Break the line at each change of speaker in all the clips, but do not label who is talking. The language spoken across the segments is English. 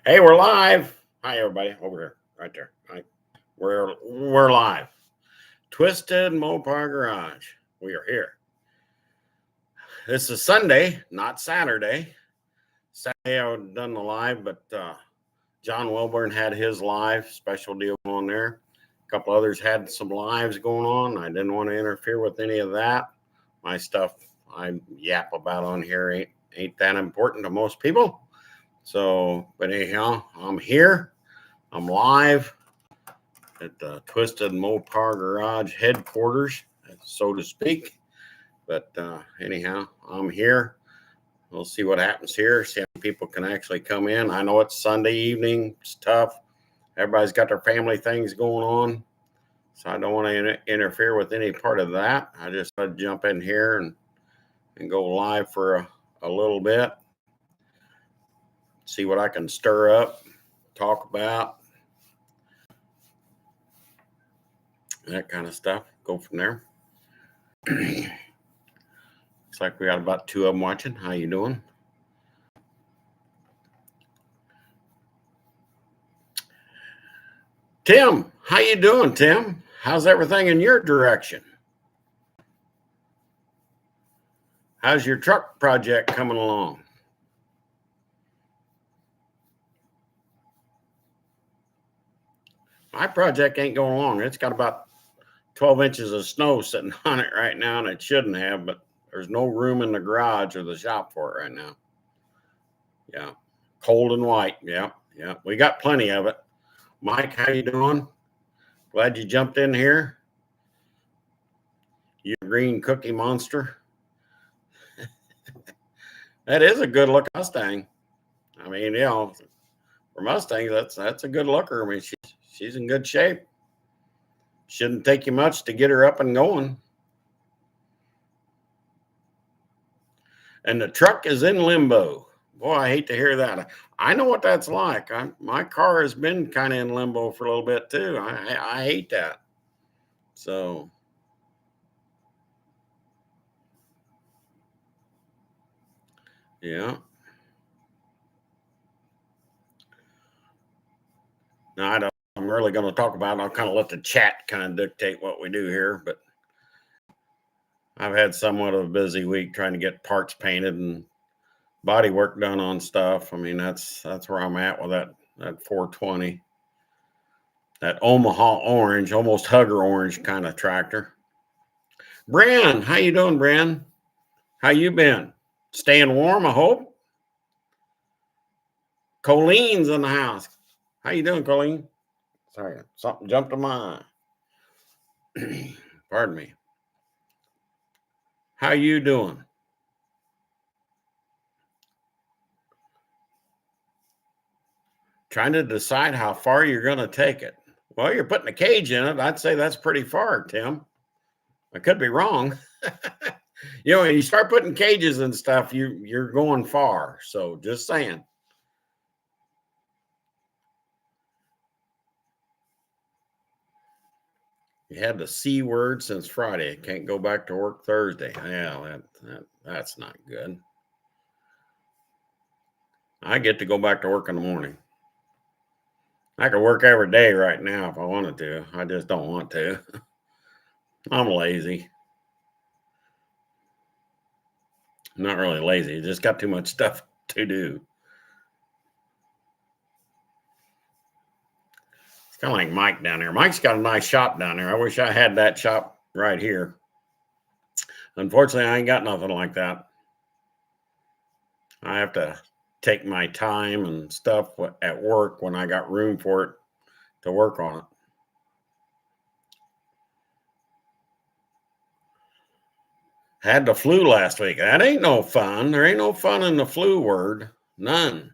Hey, we're live. Hi, everybody. Over here, right there. Right. We're live. Twisted Mopar Garage. We are here. This is Sunday, not Saturday. Saturday I would have done the live, but John Wilburn had his live special deal on there. A couple others had some lives going on. I didn't want to interfere with any of that. My stuff I yap about on here ain't that important to most people. So, but anyhow, I'm here. I'm live at the Twisted Mopar Garage headquarters, so to speak. But anyhow, I'm here. We'll see what happens here. See if people can actually come in. I know it's Sunday evening. It's tough. Everybody's got their family things going on. So I don't want to interfere with any part of that. I just want to jump in here and go live for a little bit. See what I can stir up, talk about. That kind of stuff. Go from there. Looks like we got about 2 of them watching. How you doing? Tim, how you doing, Tim? How's everything in your direction? How's your truck project coming along? My project ain't going along. It's got about 12 inches of snow sitting on it right now, and it shouldn't have, but there's no room in the garage or the shop for it right now. Yeah, cold and white. Yeah. We got plenty of it. Mike, how you doing? Glad you jumped in here. You green cookie monster. That is a good look Mustang. I mean, for Mustangs, that's a good looker. I mean, she's in good shape. Shouldn't take you much to get her up and going. And the truck is in limbo. Boy, I hate to hear that. I know what that's like. My car has been kind of in limbo for a little bit too. I hate that. So, yeah. Now, I'm really going to talk about it. I'll kind of let the chat kind of dictate what we do here. But I've had somewhat of a busy week trying to get parts painted and body work done on stuff. I mean, that's where I'm at with that 420. That Omaha orange, almost hugger orange kind of tractor. Bran, how you doing, Bran? How you been? Staying warm, I hope. Colleen's in the house. How you doing, Colleen? Sorry, something jumped to my eye. Pardon me. How you doing? Trying to decide how far you're going to take it. Well, you're putting a cage in it. I'd say that's pretty far, Tim. I could be wrong. When you start putting cages and stuff, you're going far. So just saying. You had the C word since Friday. Can't go back to work Thursday. Yeah, that's not good. I get to go back to work in the morning. I could work every day right now if I wanted to. I just don't want to. I'm lazy. Not really lazy. Just got too much stuff to do. It's kind of like Mike down there. Mike's got a nice shop down there. I wish I had that shop right here. Unfortunately, I ain't got nothing like that. I have to take my time and stuff at work when I got room for it to work on it. Had the flu last week. That ain't no fun. There ain't no fun in the flu word. None.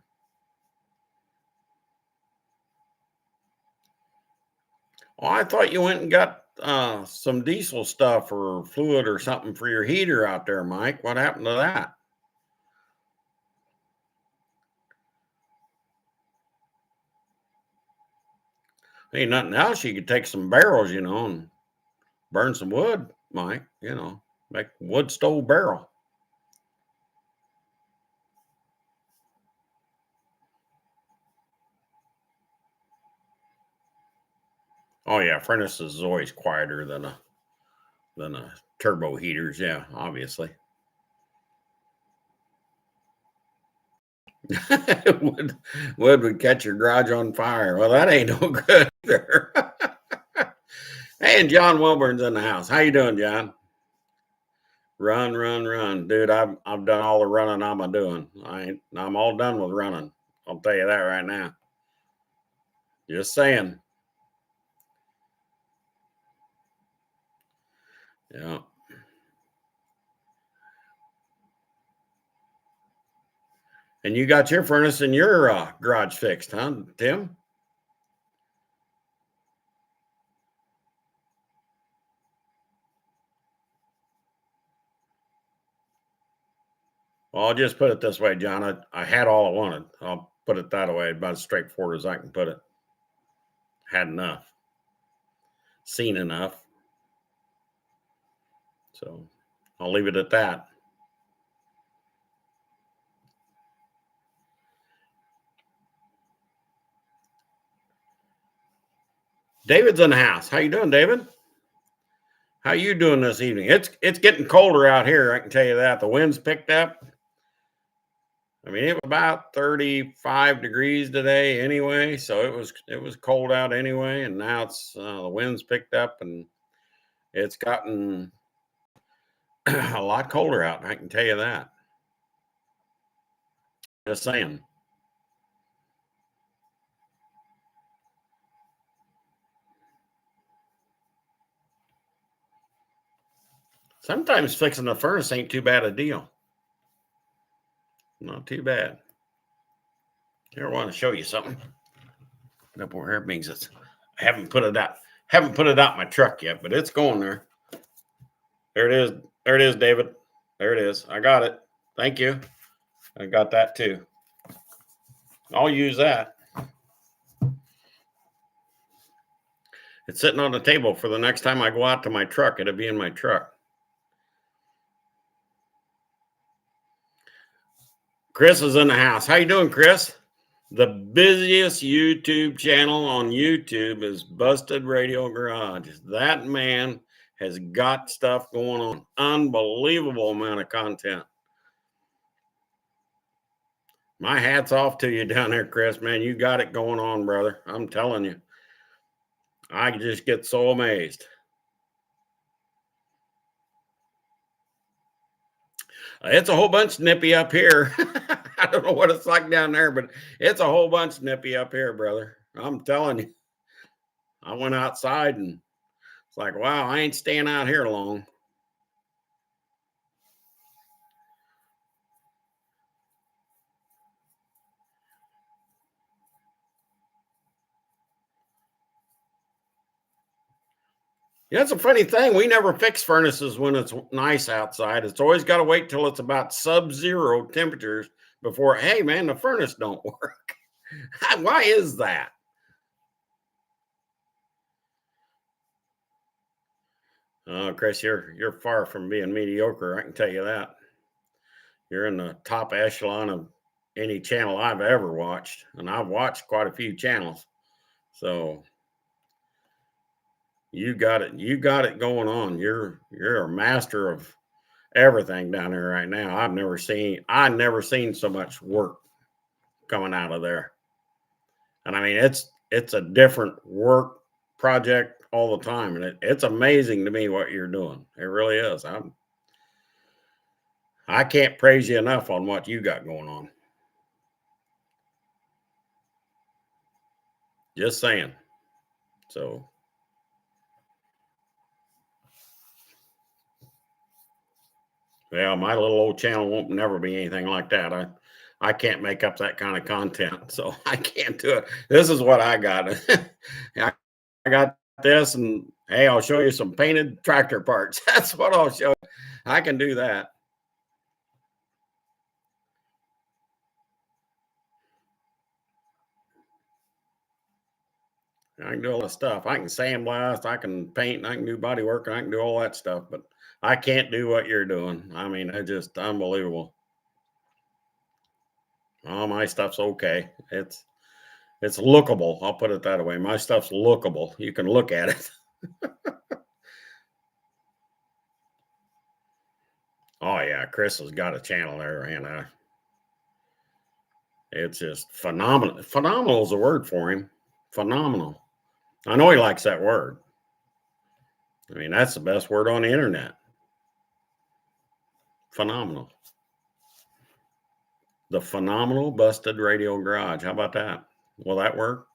Oh, I thought you went and got some diesel stuff or fluid or something for your heater out there, Mike. What happened to that? Ain't nothing else. You could take some barrels, and burn some wood, Mike. Make wood stove barrel. Oh yeah, furnaces is always quieter than a turbo heaters. Yeah, obviously. wood, wood would catch your garage on fire. Well, that ain't no good either. Hey, and John Wilburn's in the house. How you doing, John? Run, run, run, dude. I've done all the running I'm doing. I'm all done with running. I'll tell you that right now. Just saying. Yeah. And you got your furnace in your garage fixed, huh, Tim? Well, I'll just put it this way, John. I had all I wanted. I'll put it that way, about as straightforward as I can put it. Had enough. Seen enough. So I'll leave it at that. David's in the house. How you doing, David? How you doing this evening? It's getting colder out here. I can tell you that. The wind's picked up. I mean, it was about 35 degrees today anyway, so it was cold out anyway, and now it's the wind's picked up and it's gotten a lot colder out. I can tell you that. Just saying. Sometimes fixing the furnace ain't too bad a deal. Not too bad. Here, I want to show you something. Get up over here means it's. I haven't put it out. Haven't put it out my truck yet, but it's going there. There it is. There it is, David. There it is. I got it. Thank you. I got that too. I'll use that. It's sitting on the table for the next time I go out to my truck. It'll be in my truck. Chris is in the house. How you doing, Chris? The busiest YouTube channel on YouTube is Busted Radio Garage. That man has got stuff going on. Unbelievable amount of content. My hat's off to you down there, Chris, man. You got it going on, brother. I'm telling you. I just get so amazed. It's a whole bunch nippy up here. I don't know what it's like down there, but it's a whole bunch nippy up here, brother. I'm telling you. I went outside and it's like, wow, I ain't staying out here long. Yeah, it's a funny thing. We never fix furnaces when it's nice outside. It's always got to wait till it's about sub-zero temperatures before, hey, man, the furnace don't work. Why is that? Chris, you're far from being mediocre. I can tell you that. You're in the top echelon of any channel I've ever watched, and I've watched quite a few channels. So you got it. You got it going on. You're a master of everything down there right now. I never seen so much work coming out of there. And I mean, it's a different work project all the time, and it's amazing to me what you're doing. It really is. I can't praise you enough on what you got going on. Just saying. So yeah, my little old channel won't never be anything like that. I can't make up that kind of content, so I can't do it. This is what I got. I got this, and hey, I'll show you some painted tractor parts. That's what I'll show you. I can do that. I can do all that stuff. I can sandblast, I can paint, I can do body work, and I can do all that stuff, but I can't do what you're doing. I mean, it's just unbelievable. All my stuff's okay. It's lookable. I'll put it that way. My stuff's lookable. You can look at it. Oh yeah, Chris has got a channel there, and it's just phenomenal. Phenomenal is a word for him. Phenomenal. I know he likes that word. I mean, that's the best word on the internet. Phenomenal. The Phenomenal Busted Radio Garage. How about that? Will that work?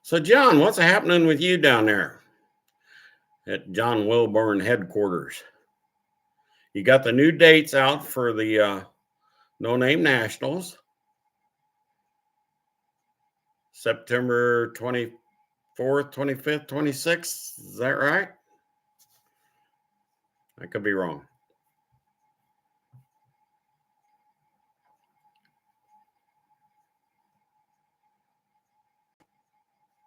So, John, what's happening with you down there at John Wilburn headquarters? You got the new dates out for the No Name Nationals. September 24th, 25th, 26th. Is that right? I could be wrong.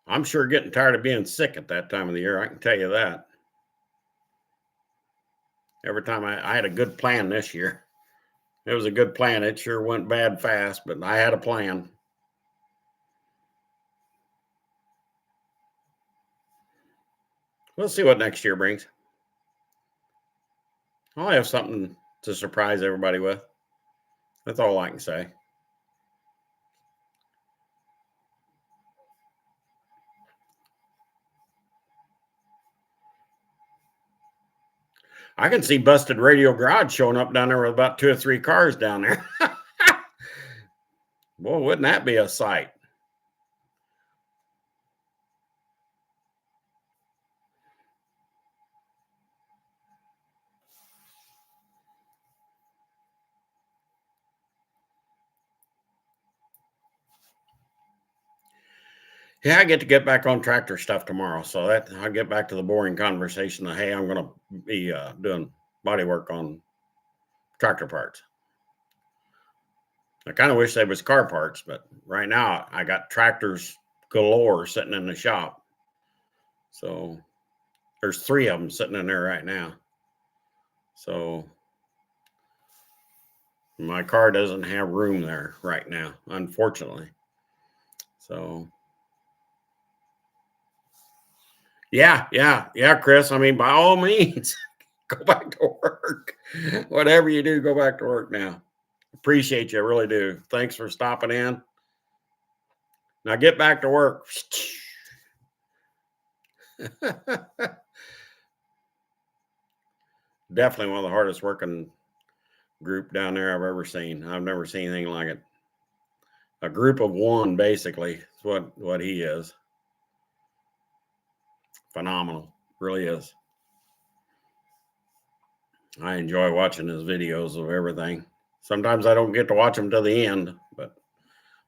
I'm sure getting tired of being sick at that time of the year. I can tell you that. Every time I had a good plan this year. It was a good plan. It sure went bad fast, but I had a plan. We'll see what next year brings. I'll have something to surprise everybody with. That's all I can say. I can see Busted Radio Garage showing up down there with about 2 or 3 cars down there. Boy, wouldn't that be a sight? Yeah, I get back on tractor stuff tomorrow, so that I'll get back to the boring conversation of, hey, I'm going to be doing body work on tractor parts. I kind of wish there was car parts, but right now I got tractors galore sitting in the shop. So there's 3 of them sitting in there right now. So my car doesn't have room there right now, unfortunately. So yeah, Chris. I mean, by all means, go back to work. Whatever you do, go back to work now. Appreciate you, I really do. Thanks for stopping in. Now get back to work. Definitely one of the hardest working group down there I've ever seen. I've never seen anything like it. A group of one, basically, is what he is. Phenomenal, really is. I enjoy watching his videos of everything. Sometimes I don't get to watch them to the end, but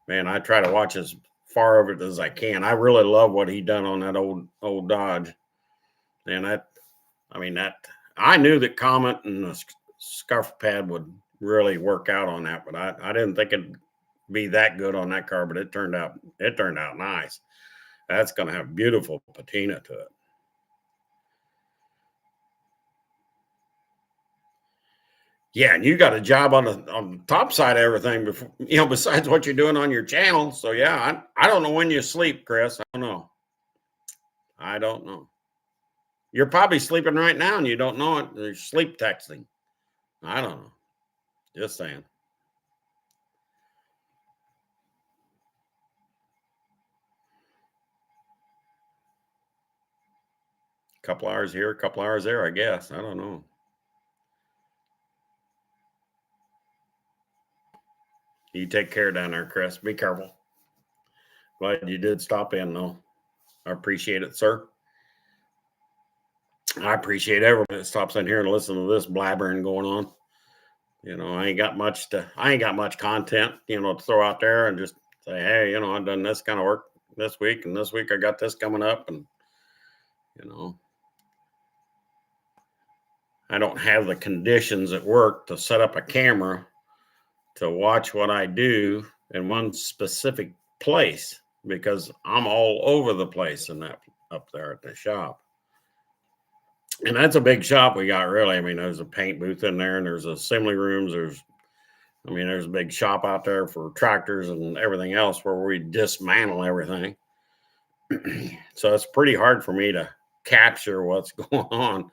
man, I try to watch as far of it as I can. I really love what he done on that old Dodge, and I knew that Comet and the scuff pad would really work out on that, but I didn't think it'd be that good on that car. But it turned out nice. That's going to have beautiful patina to it. Yeah, and you got a job on the top side of everything before, besides what you're doing on your channel. So yeah, I don't know when you sleep, Chris. I don't know. You're probably sleeping right now and you don't know it. You're sleep texting. I don't know. Just saying. A couple hours here, a couple hours there, I guess. I don't know. You take care down there, Chris. Be careful. Glad you did stop in, though. I appreciate it, sir. I appreciate everybody that stops in here and listens to this blabbering going on. I ain't got much content, to throw out there and just say, hey, I've done this kind of work this week, and this week I got this coming up, and I don't have the conditions at work to set up a camera to watch what I do in one specific place, because I'm all over the place in that up there at the shop. And that's a big shop we got, really. I mean, there's a paint booth in there, and there's assembly rooms. There's a big shop out there for tractors and everything else where we dismantle everything. So it's pretty hard for me to capture what's going on,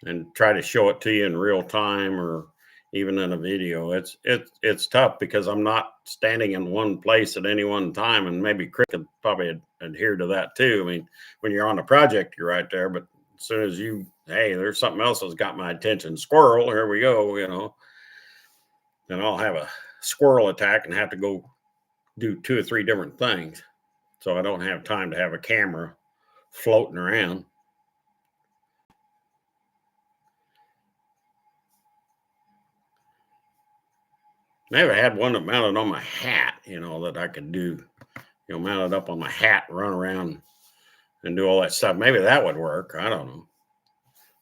and try to show it to you in real time or even in a video. It's tough because I'm not standing in one place at any one time, and maybe Chris could probably adhere to that too. I mean, when you're on a project, you're right there, but as soon as hey, there's something else that's got my attention, squirrel, here we go, then I'll have a squirrel attack and have to go do 2 or 3 different things. So I don't have time to have a camera floating around. Maybe I had one that mounted on my hat, that I could do, mount it up on my hat, run around and do all that stuff. Maybe that would work. I don't know.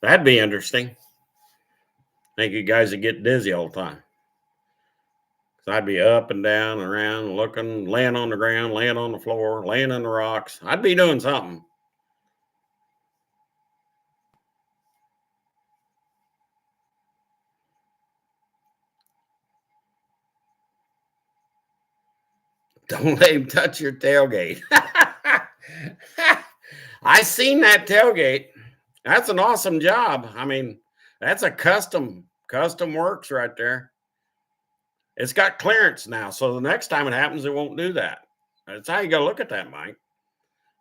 That'd be interesting. I think you guys would get dizzy all the time. So I'd be up and down, around, looking, laying on the ground, laying on the floor, laying in the rocks. I'd be doing something. Don't let him touch your tailgate. I seen that tailgate. That's an awesome job. I mean, that's a custom works right there. It's got clearance now, so the next time it happens, it won't do that. That's how you got to look at that, Mike.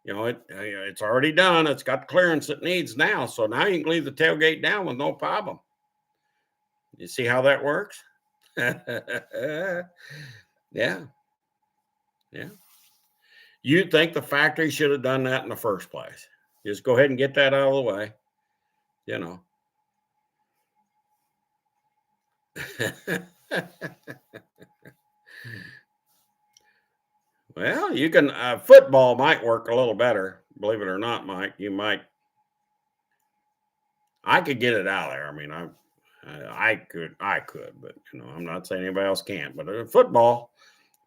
It's already done. It's got the clearance it needs now, so now you can leave the tailgate down with no problem. You see how that works? Yeah. You'd think the factory should have done that in the first place. Just go ahead and get that out of the way. Well, you can football might work a little better, believe it or not, Mike. I could get it out of there. I mean, I could, but I'm not saying anybody else can't. But football,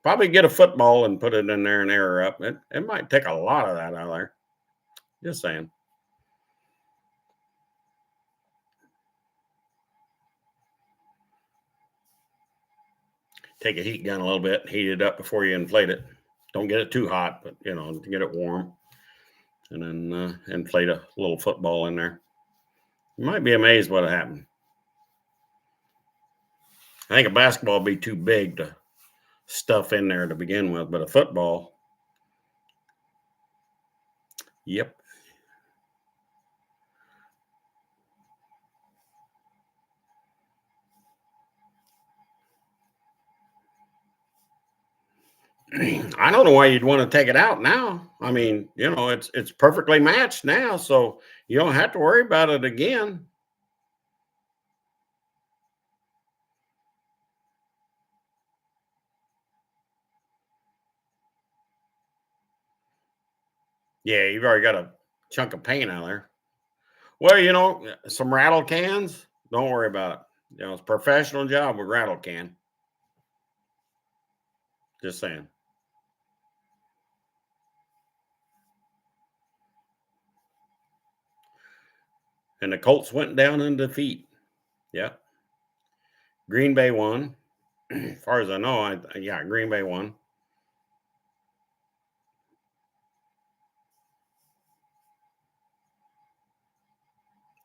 probably get a football and put it in there and air up. It might take a lot of that out of there. Just saying. Take a heat gun a little bit, heat it up before you inflate it. Don't get it too hot, but get it warm, and then inflate a little football in there. You might be amazed what happened. I think a basketball would be too big to stuff in there to begin with, but a football, yep. I don't know why you'd want to take it out now. I mean, it's perfectly matched now, so you don't have to worry about it again. Yeah, you've already got a chunk of paint out there. Well, some rattle cans, don't worry about it. It's a professional job with rattle can. Just saying. And the Colts went down in defeat. Yeah. Green Bay won. As far as I know, Green Bay won.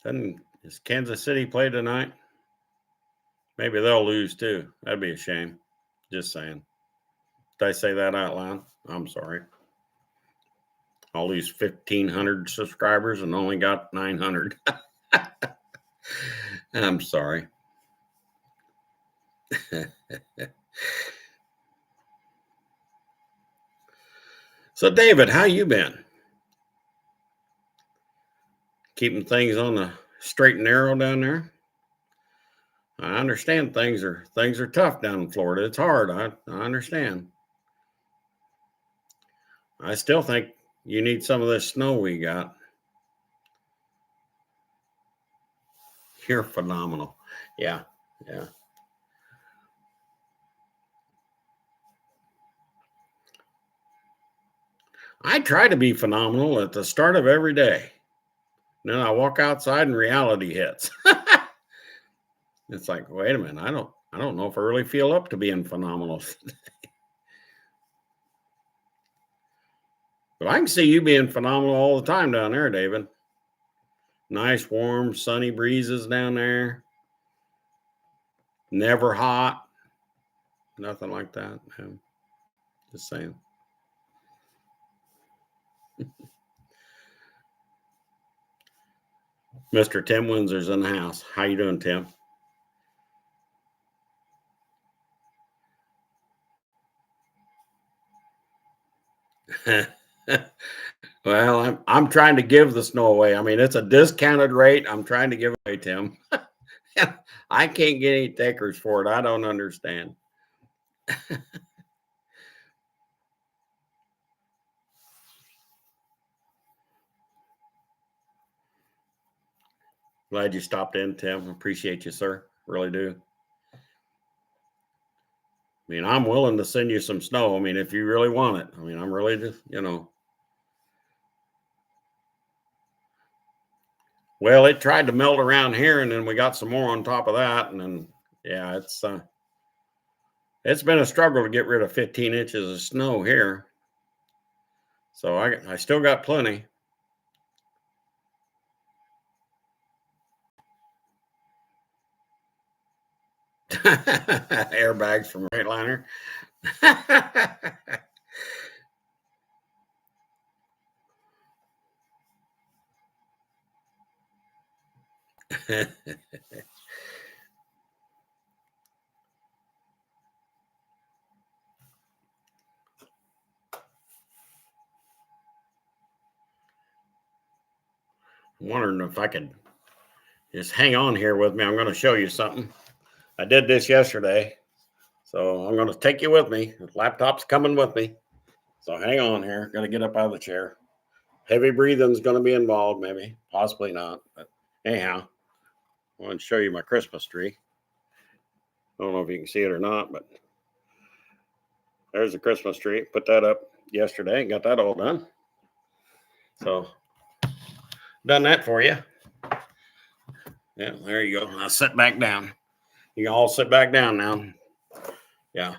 Does Kansas City play tonight? Maybe they'll lose too. That'd be a shame. Just saying. Did I say that out loud? I'm sorry. All these 1,500 subscribers and only got 900. I'm sorry. So, David, how you been? Keeping things on the straight and narrow down there? I understand things are tough down in Florida. It's hard. I understand. I still think you need some of this snow we got. You're phenomenal. Yeah. I try to be phenomenal at the start of every day. Then I walk outside and reality hits. It's like, wait a minute, I don't know if I really feel up to being phenomenal. But I can see you being phenomenal all the time down there, David. Nice, warm, sunny breezes down there. Never hot. Nothing like that. No. Just saying. Mr. Tim Windsor's in the house. How you doing, Tim? Well, I'm trying to give the snow away. I mean, it's a discounted rate. I'm trying to give it away, Tim. I can't get any takers for it. I don't understand. Glad you stopped in, Tim. Appreciate you, sir. Really do. I mean, I'm willing to send you some snow. I mean, if you really want it. I mean, I'm really just, Well, it tried to melt around here, and then we got some more on top of that, and then yeah, it's been a struggle to get rid of 15 inches of snow here. So I still got plenty. Airbags from Freightliner. I'm wondering if I could just hang on here with me. I'm going to show you something. I did this yesterday, so I'm going to take you with me. The laptop's coming with me. So hang on here. Got to get up out of the chair. Heavy breathing is going to be involved, maybe, possibly not. But anyhow, I want to show you my Christmas tree. I don't know if you can see it or not, but there's the Christmas tree. Put that up yesterday and got that all done. So done that for you. Yeah, there you go. Now sit back down. You can all sit back down now. Yeah.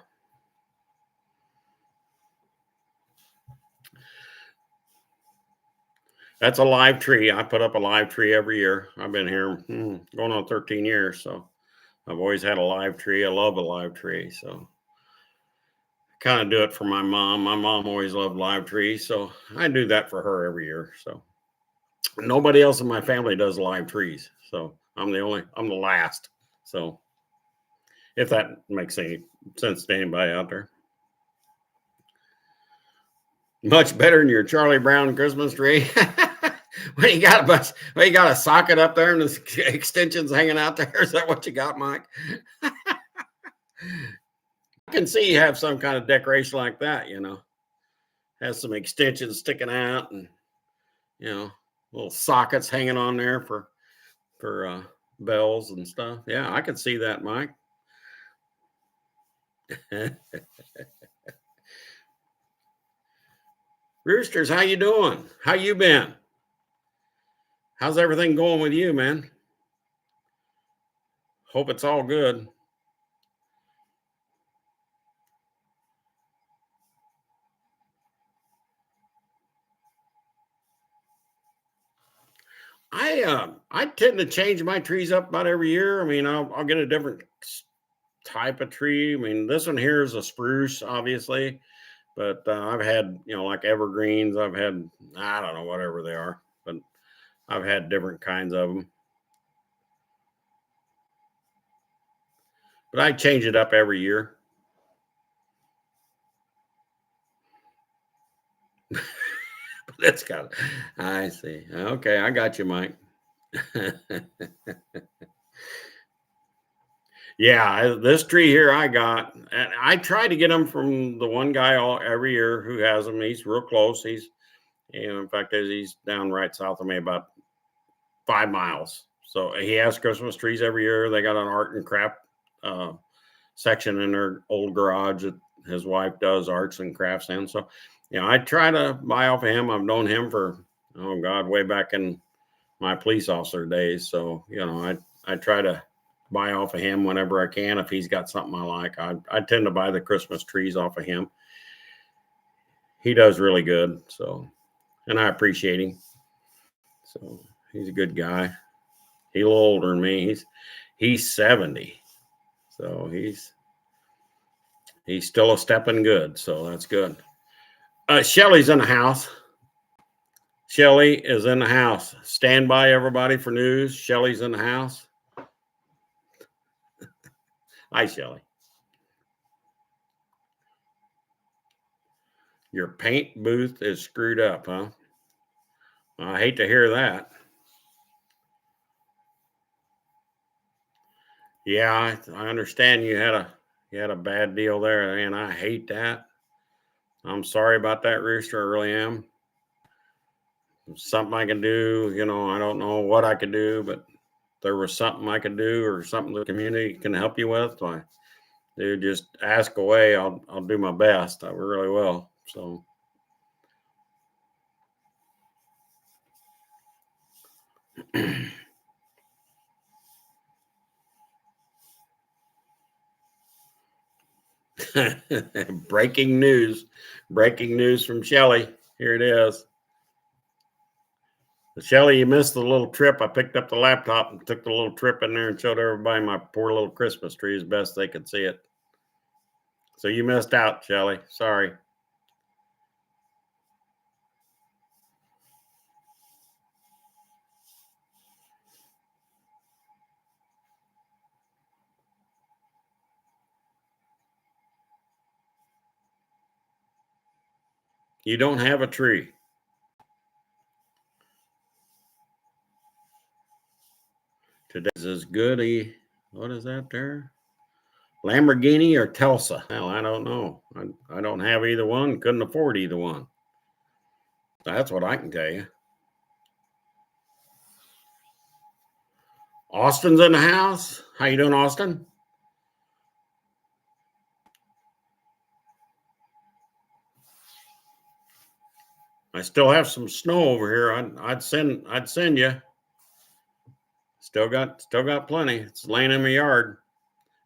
That's a live tree. I put up a live tree every year. I've been here going on 13 years. So I've always had a live tree. I love a live tree. So I kind of do it for my mom. My mom always loved live trees. So I do that for her every year. So nobody else in my family does live trees. So I'm the last. So if that makes any sense to anybody out there. Much better than your Charlie Brown Christmas tree. When you got a socket up there and the extensions hanging out there. Is that what you got, Mike? I can see you have some kind of decoration like that, has some extensions sticking out and, little sockets hanging on there for bells and stuff. Yeah, I could see that, Mike. Roosters, how you doing? How you been? How's everything going with you, man? Hope it's all good. I tend to change my trees up about every year. I mean, I'll get a different type of tree. I mean, this one here is a spruce, obviously, but I've had like evergreens. I've had I don't know whatever they are, but I've had different kinds of them. But I change it up every year. That's got. I see. Okay, I got you, Mike. Yeah, this tree here I got, and I try to get them from the one guy every year who has them. He's real close. In fact, he's down right south of me about 5 miles. So he has Christmas trees every year. They got an art and craft section in their old garage that his wife does arts and crafts in. So I try to buy off of him. I've known him for, oh God, way back in my police officer days. So, I try to buy off of him whenever I can. If he's got something I like, I tend to buy the Christmas trees off of him. He does really good. So, and I appreciate him. So he's a good guy. He's a little older than me. He's 70. So he's still a stepping good. So that's good. Shelly's in the house. Shelly is in the house. Stand by, everybody, for news. Shelly's in the house. Hi, Shelly. Your paint booth is screwed up, huh? I hate to hear that. Yeah, I understand you had a bad deal there, and I hate that. I'm sorry about that, Rooster. I really am. Something I can do, I don't know what I could do, but there was something I could do or something the community can help you with. Dude, just ask away. I'll do my best. I really will. So. Breaking news from Shelly. Here it is. Shelly, you missed the little trip. I picked up the laptop and took the little trip in there and showed everybody my poor little Christmas tree as best they could see it. So you missed out, Shelly. Sorry. You don't have a tree. Today's as good what is that there? Lamborghini or Telsa? Hell, I don't know. I don't have either one. Couldn't afford either one. That's what I can tell you. Austin's in the house. How you doing, Austin? I still have some snow over here. I'd send you. Still got plenty. It's laying in my yard.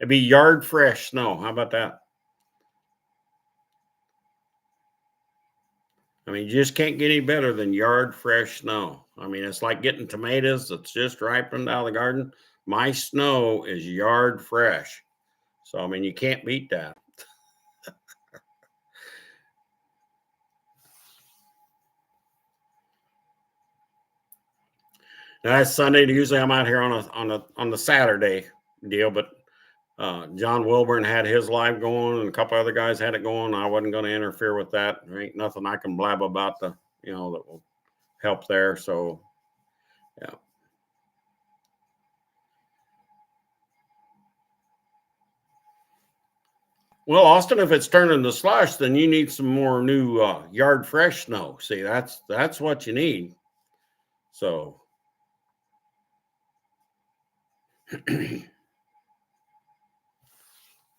It'd be yard fresh snow. How about that? I mean, you just can't get any better than yard fresh snow. I mean, it's like getting tomatoes that's just ripened out of the garden. My snow is yard fresh. So, I mean, you can't beat that. Now, that's Sunday. Usually I'm out here on the Saturday deal, but John Wilburn had his live going, and a couple other guys had it going. I wasn't going to interfere with that. There ain't nothing I can blab about that will help there. So, yeah. Well, Austin, if it's turning to slush, then you need some more new yard fresh snow. See, that's what you need. So.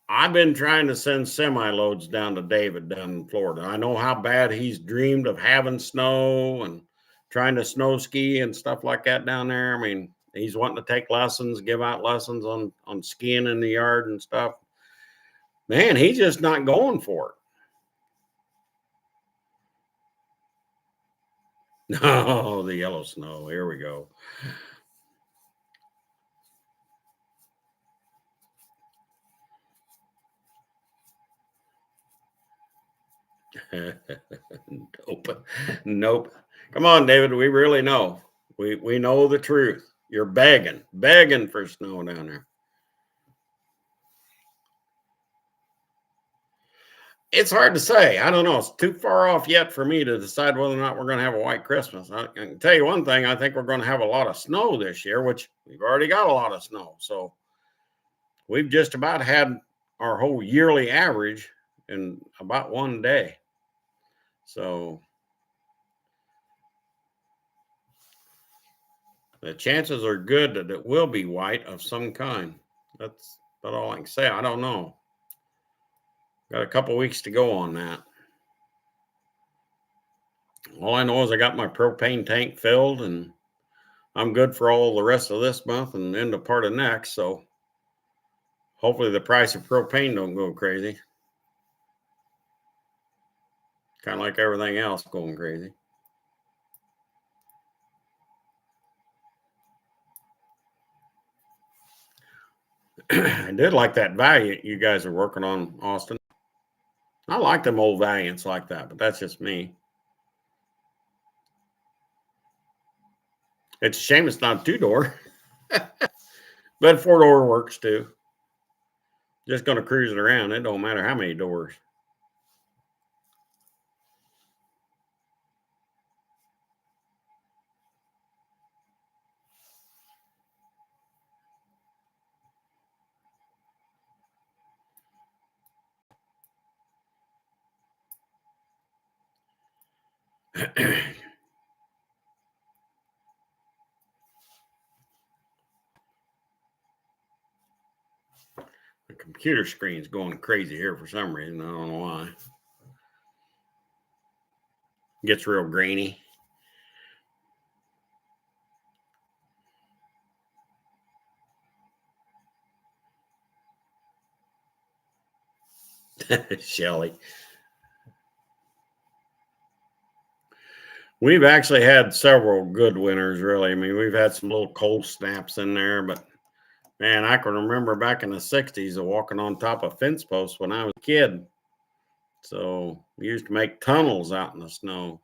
I've been trying to send semi loads down to David down in Florida. I know how bad he's dreamed of having snow and trying to snow ski and stuff like that down there. I mean, he's wanting to take lessons, give out lessons on skiing in the yard and stuff. Man, he's just not going for it. No, the yellow snow. Here we go. Nope. Come on, David. We really know. We know the truth. You're begging for snow down there. It's hard to say. I don't know. It's too far off yet for me to decide whether or not we're going to have a white Christmas. I can tell you one thing. I think we're going to have a lot of snow this year, which we've already got a lot of snow. So we've just about had our whole yearly average in about one day. So the chances are good that it will be white of some kind. That's about all I can say. I don't know. Got a couple weeks to go on that. all I know is I got my propane tank filled and I'm good for all the rest of this month and into part of next. So hopefully the price of propane don't go crazy. Kind of like everything else going crazy. I did like that Valiant you guys are working on, Austin. I like them old Valiants like that, but that's just me. It's a shame it's not 2-door, but 4-door works too. Just going to cruise it around. It don't matter how many doors. The computer screen's going crazy here for some reason. I don't know why. It gets real grainy. Shelly. We've actually had several good winters, really. I mean, we've had some little cold snaps in there, but man, I can remember back in the 60s of walking on top of fence posts when I was a kid. So we used to make tunnels out in the snow.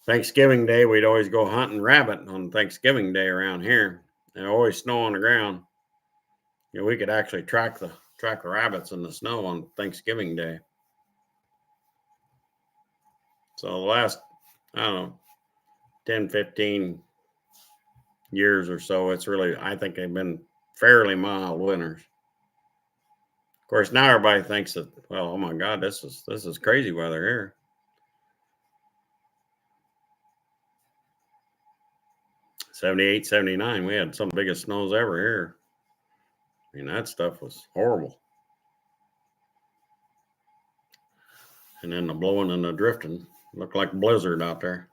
Thanksgiving Day, we'd always go hunting rabbit on Thanksgiving Day around here. And always snow on the ground. You know, we could actually track the rabbits in the snow on Thanksgiving Day. So the last, I don't know, 10, 15 years or so, it's really, I think they've been fairly mild winters. Of course, now everybody thinks that, well, oh my God, this is crazy weather here. '78, '79, we had some of the biggest snows ever here. I mean, that stuff was horrible. And then the blowing and the drifting looked like a blizzard out there.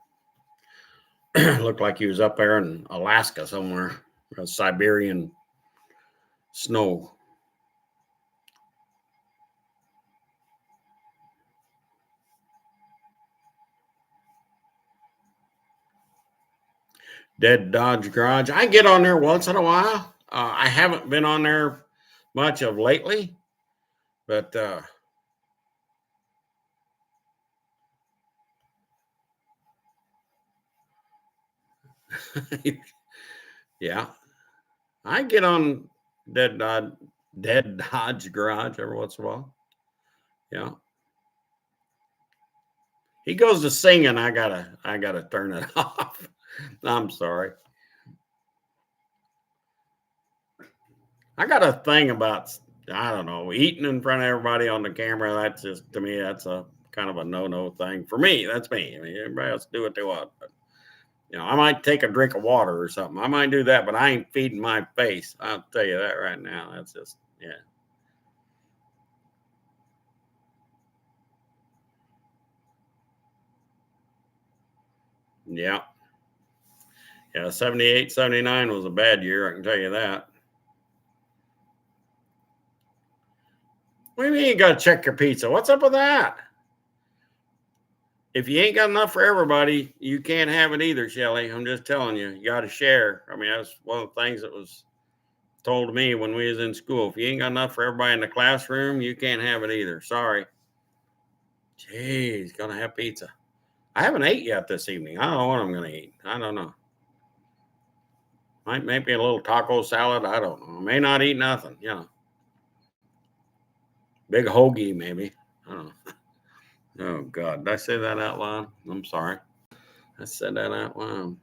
Looked like he was up there in Alaska somewhere, a Siberian snow. Dead Dodge Garage. I get on there once in a while. I haven't been on there much of lately, but yeah, I get on Dead Dodge Garage every once in a while. Yeah, he goes to singing. I gotta turn it off. I'm sorry. I got a thing about, I don't know, eating in front of everybody on the camera. That's just, to me, that's a kind of a no thing for me. That's me. I mean, everybody else do what they want. But, you know, I might take a drink of water or something. I might do that, but I ain't feeding my face. I'll tell you that right now. That's just, yeah. Yeah. Yeah. 78, 79 was a bad year. I can tell you that. What do you mean you got to check your pizza? What's up with that? If you ain't got enough for everybody, you can't have it either, Shelly. I'm just telling you, you got to share. I mean, that's one of the things that was told to me when we was in school. If you ain't got enough for everybody in the classroom, you can't have it either. Sorry. Jeez, gonna have pizza. I haven't ate yet this evening. I don't know what I'm gonna eat. I don't know. Might maybe a little taco salad. I don't know. I may not eat nothing. You know, big hoagie maybe. I don't know. Oh God, did I say that out loud? I'm sorry. I said that out loud.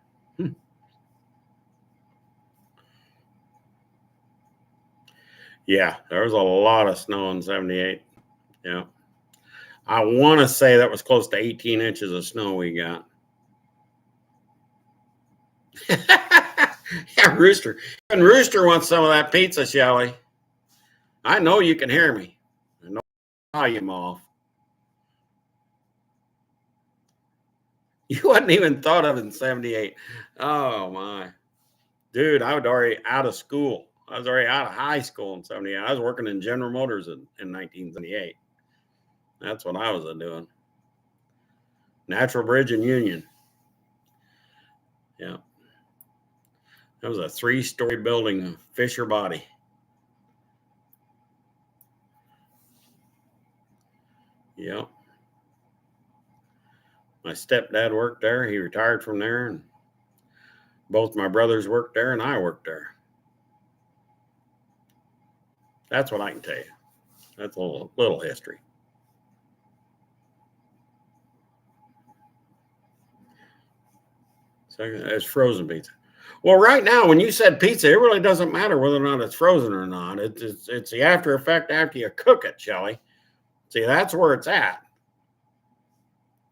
Yeah, there was a lot of snow in '78. Yeah. I want to say that was close to 18 inches of snow we got. Yeah, Rooster. And Rooster wants some of that pizza, Shelly. I know you can hear me. I know volume off. You wasn't even thought of in 78. Oh my. Dude, I was already out of school. I was already out of high school in 78. I was working in General Motors in 1978. That's what I was doing. Natural Bridge and Union. Yeah. That was a 3-story building, Fisher body. Yeah. My stepdad worked there. He retired from there, and both my brothers worked there, and I worked there. That's what I can tell you. That's a little history. So it's frozen pizza. Well, right now, when you said pizza, it really doesn't matter whether or not it's frozen or not. It's the after effect after you cook it, Shelly. See, that's where it's at.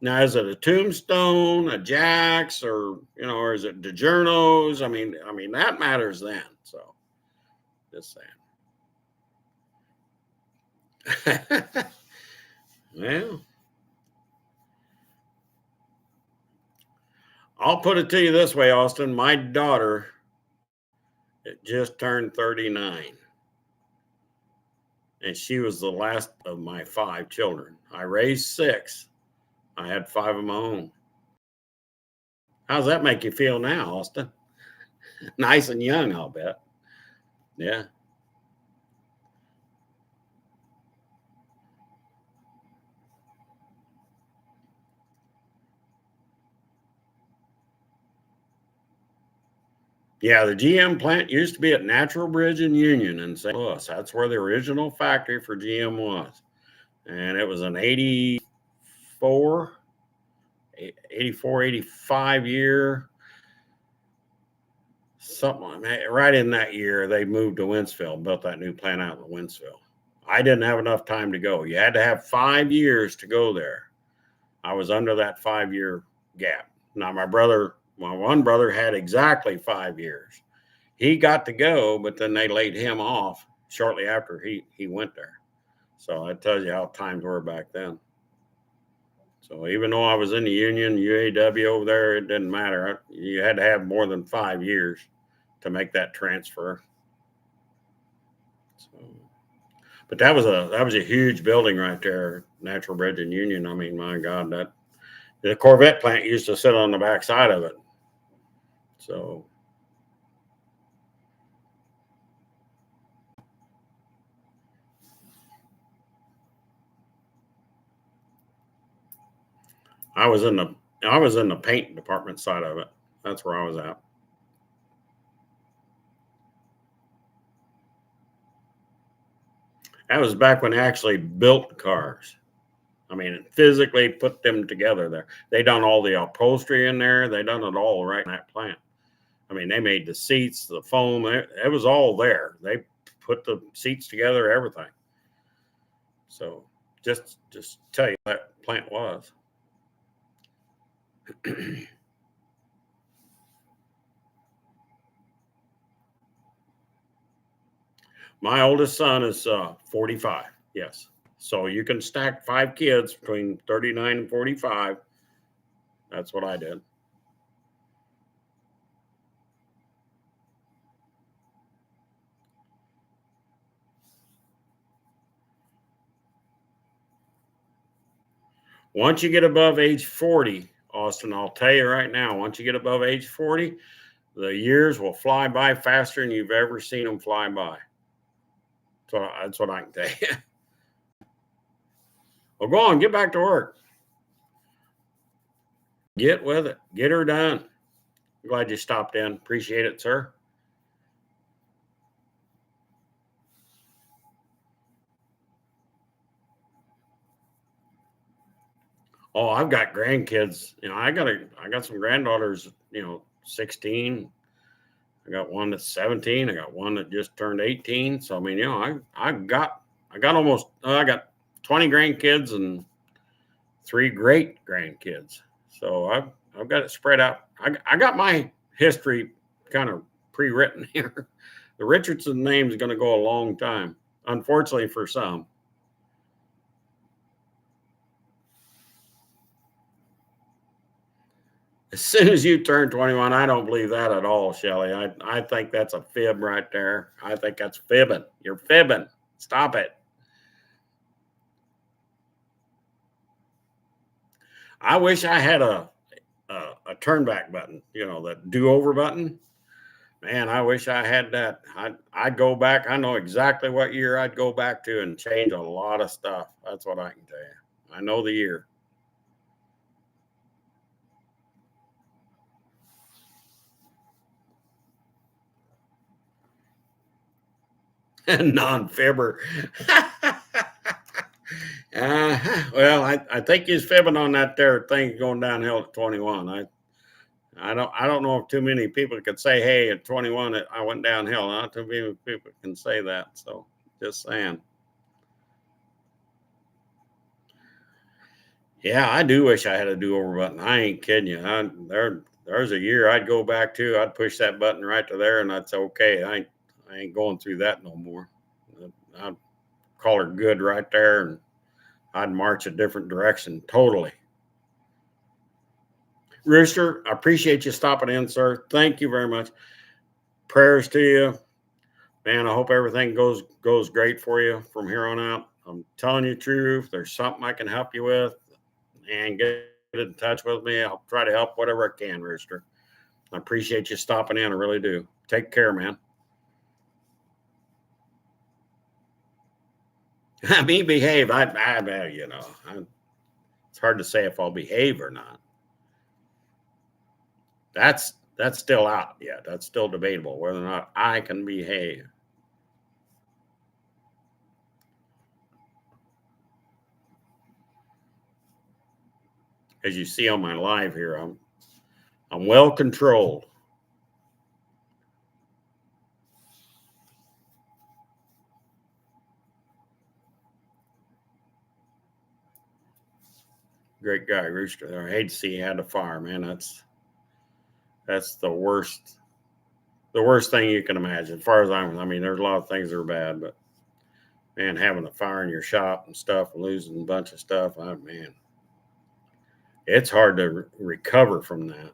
Now, is it a Tombstone, a Jack's, or or is it DiGiorno's? I mean that matters then. So, just saying. Well, I'll put it to you this way, Austin. My daughter just turned 39, and she was the last of my 5 children. I raised 6. I had 5 of my own. How's that make you feel now, Austin? Nice and young, I'll bet. Yeah. Yeah, the GM plant used to be at Natural Bridge and Union in St. Louis. That's where the original factory for GM was. And it was an 84, 85 year, something like that. Right in that year, they moved to Wentzville, built that new plant out in Wentzville. I didn't have enough time to go. You had to have 5 years to go there. I was under that 5-year gap. Now, my one brother had exactly 5 years. He got to go, but then they laid him off shortly after he went there. So that tells you how times were back then. So even though I was in the union, UAW over there, it didn't matter. You had to have more than 5 years to make that transfer. So, but that was a huge building right there, Natural Bridge and Union. I mean, my God, that the Corvette plant used to sit on the back side of it. So I was in the paint department side of it. That's where I was at. That was back when they actually built cars. I mean, physically put them together there. They done all the upholstery in there. They done it all right in that plant. I mean, they made the seats, the foam. It was all there. They put the seats together, everything. So just tell you what that plant was. My oldest son is 45. Yes. So you can stack 5 kids between 39 and 45. That's what I did. Once you get above age 40, Austin, I'll tell you right now, once you get above age 40, the years will fly by faster than you've ever seen them fly by. So that's what I can tell you. Well, go on, get back to work. Get with it. Get her done. I'm glad you stopped in. Appreciate it, sir. Oh, I've got grandkids. I got some granddaughters, 16. I got one that's 17. I got one that just turned 18. So I mean, I got I got 20 grandkids and 3 great grandkids. So I've got it spread out. I got my history kind of pre-written here. The Richardson name is going to go a long time, unfortunately for some. As soon as you turn 21, I don't believe that at all, Shelly. I think that's a fib right there. I think that's fibbing. You're fibbing. Stop it. I wish I had a turn back button, that do over button. Man, I wish I had that. I'd go back. I know exactly what year I'd go back to and change a lot of stuff. That's what I can tell you. I know the year. Non-fibber. Well, I think he's fibbing on that there thing going downhill at 21. I don't know if too many people could say, hey, at 21 I went downhill. Not too many people can say that. So just saying. Yeah, I do wish I had a do-over button. I ain't kidding you. There's a year I'd go back to. I'd push that button right to there, and that's okay. I ain't going through that no more. I'd call her good right there, and I'd march a different direction totally. Rooster, I appreciate you stopping in, sir. Thank you very much. Prayers to you, man. I hope everything goes great for you from here on out. I'm telling you the truth. If there's something I can help you with, and get in touch with me. I'll try to help whatever I can, Rooster. I appreciate you stopping in. I really do. Take care, man. Me behave. It's hard to say if I'll behave or not. That's still out. Yeah, that's still debatable whether or not I can behave. As you see on my live here, I'm well controlled. Great guy, Rooster. I hate to see you had a fire, man. That's the worst thing you can imagine. As far as I mean, there's a lot of things that are bad, but man, having a fire in your shop and stuff, and losing a bunch of stuff, man, it's hard to recover from that.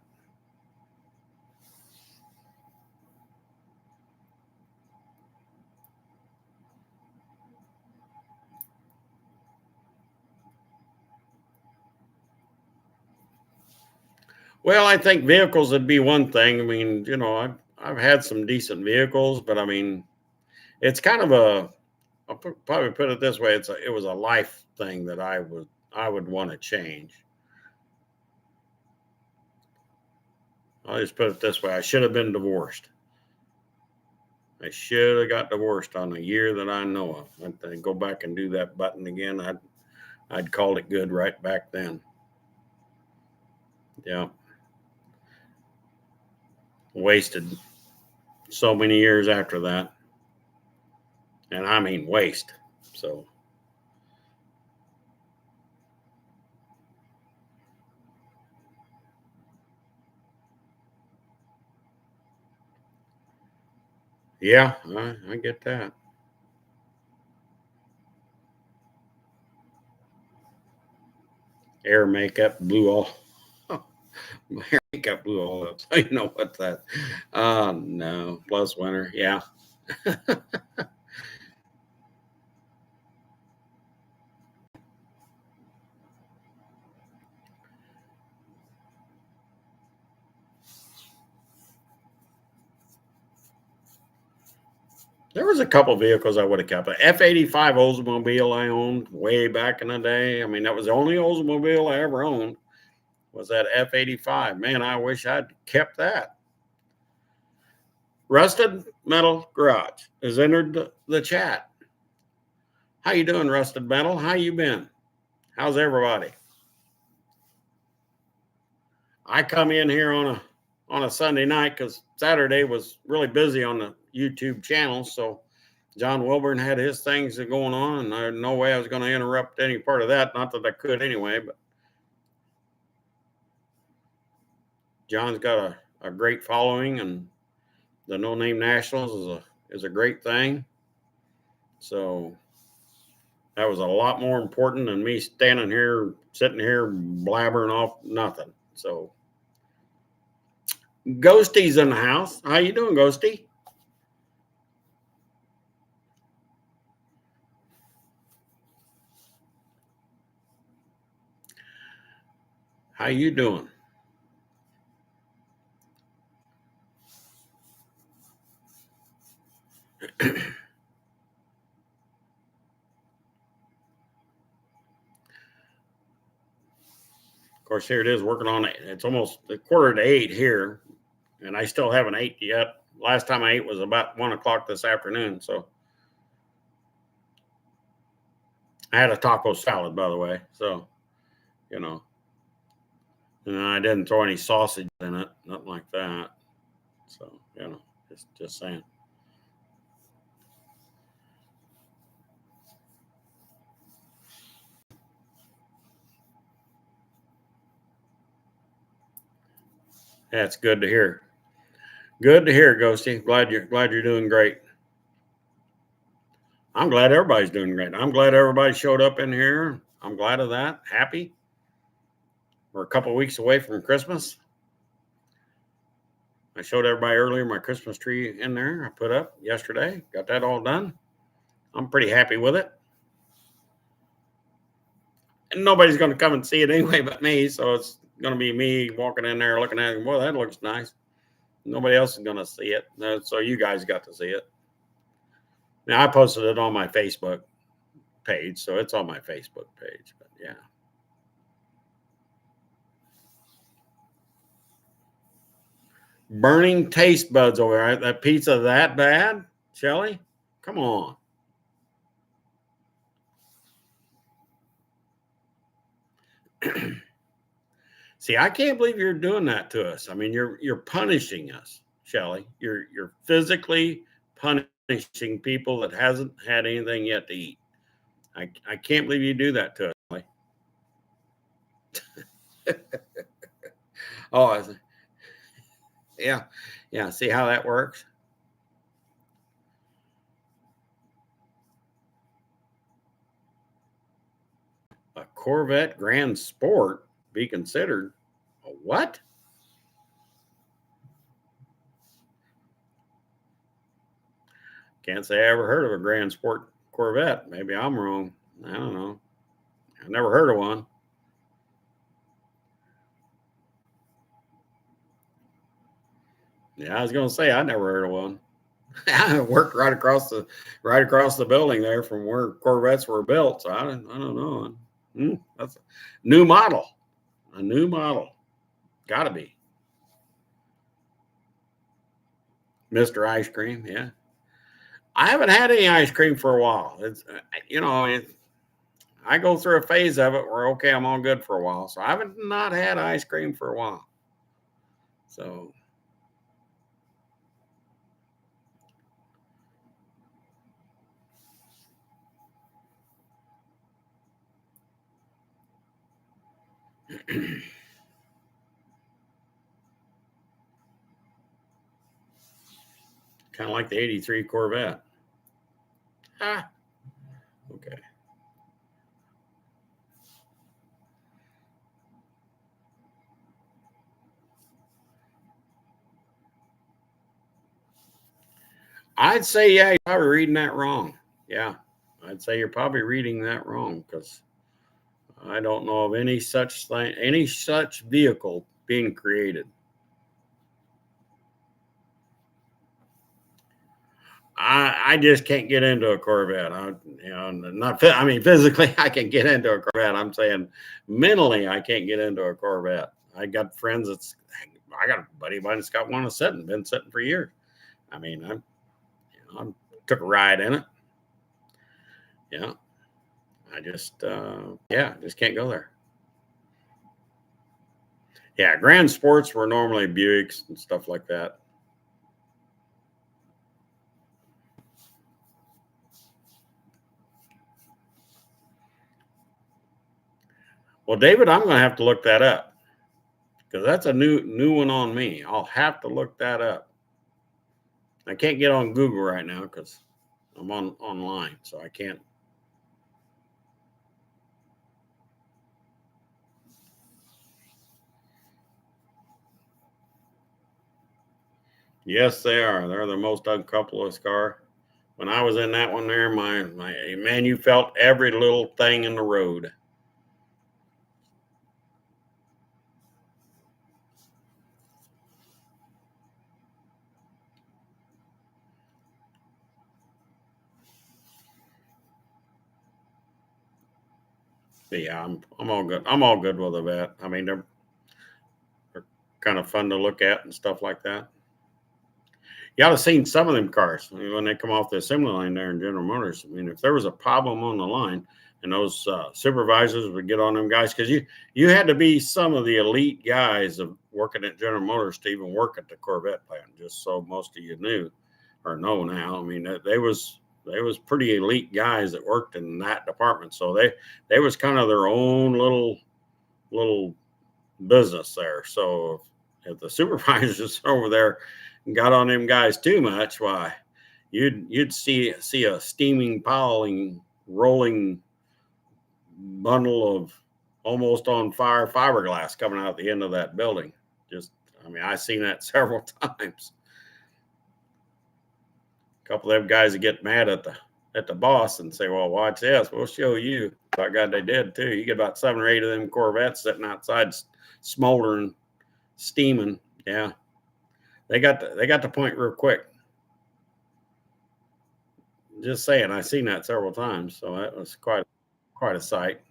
Well, I think vehicles would be one thing. I mean, I've had some decent vehicles, but I mean, it's kind of I'll probably put it this way: it was a life thing that I would want to change. I'll just put it this way: I should have been divorced. I should have got divorced on a year that I know of. I'd go back and do that button again. I'd called it good right back then. Yeah, wasted so many years after that, and I mean waste. So yeah, I get that. Air makeup blew all. Hair makeup blew all up. So you know what that? Oh no, plus winter. Yeah. There was a couple vehicles I would have kept. An F-85 Oldsmobile I owned way back in the day. I mean, that was the only Oldsmobile I ever owned. Was that F-85? Man, I wish I'd kept that. Rusted Metal Garage has entered the chat. How you doing, Rusted Metal? How you been? How's everybody? I come in here on a Sunday night because Saturday was really busy on the YouTube channel. So John Wilburn had his things going on, and there's no way I was going to interrupt any part of that. Not that I could anyway, but John's got a great following, and the No Name Nationals is a great thing. So that was a lot more important than me sitting here blabbering off nothing. So Ghosty's in the house. How you doing, Ghosty? How you doing? Of course, here it is working on it. It's almost a 7:45 here, and I still haven't ate yet. Last time I ate was about 1 o'clock this afternoon. So I had a taco salad, by the way. So, you know, and I didn't throw any sausage in it, nothing like that. So, just saying. That's good to hear. Good to hear, Ghosty. Glad you're doing great. I'm glad everybody's doing great. I'm glad everybody showed up in here. I'm glad of that. Happy. We're a couple weeks away from Christmas. I showed everybody earlier my Christmas tree in there. I put up yesterday. Got that all done. I'm pretty happy with it. And nobody's going to come and see it anyway but me. So it's going to be me walking in there looking at it. Boy, that looks nice. Nobody else is going to see it. So you guys got to see it. Now, I posted it on my Facebook page. So it's on my Facebook page. But yeah. Burning taste buds over there. That pizza that bad, Shelly? Come on. See, I can't believe you're doing that to us. I mean, you're punishing us, Shelly. You're physically punishing people that hasn't had anything yet to eat. I can't believe you do that to us, Shelly. Oh, yeah, yeah. See how that works? A Corvette Grand Sport be considered a what? Can't say I ever heard of a Grand Sport Corvette. Maybe I'm wrong. I don't know. I never heard of one. Yeah, I was gonna say I never heard of one. I worked right across the building there from where Corvettes were built. So I don't know. That's a new model. A new model. Gotta be. Mr. Ice Cream, yeah. I haven't had any ice cream for a while. It's I go through a phase of it where okay, I'm all good for a while. So I haven't not had ice cream for a while. So kind of like the 83 Corvette. Ah, okay. I'd say, yeah, you're probably reading that wrong. Yeah, I'd say you're probably reading that wrong because I don't know of any such thing, any such vehicle being created. I just can't get into a Corvette. Not. I mean, physically, I can get into a Corvette. I'm saying mentally, I can't get into a Corvette. I got friends that's. I got a buddy of mine that's got one that's been sitting for years. I mean, I took a ride in it. Yeah, I just, just can't go there. Yeah, Grand Sports were normally Buicks and stuff like that. Well, David, I'm going to have to look that up because that's a new one on me. I'll have to look that up. I can't get on Google right now because I'm online, so I can't. Yes, they are. They're the most uncomfortablest car. When I was in that one there, my man, you felt every little thing in the road. But yeah, I'm all good. I'm all good with the vet. I mean, they're kind of fun to look at and stuff like that. You ought to have seen some of them cars when they come off the assembly line there in General Motors. I mean, if there was a problem on the line, and those supervisors would get on them guys, because you had to be some of the elite guys of working at General Motors to even work at the Corvette plant. Just so most of you knew or know now. I mean, they was pretty elite guys that worked in that department. So they was kind of their own little business there. So if the supervisors over there got on them guys too much, why you'd see a steaming, piling, rolling bundle of almost on fire fiberglass coming out the end of that building. Just, I mean, I've seen that several times. A couple of them guys that get mad at the boss and say, "Well, watch this. We'll show you." By God, they did too. You get about 7 or 8 of them Corvettes sitting outside, smoldering, steaming. Yeah, they got the point real quick. Just saying, I've seen that several times, so that was quite a sight.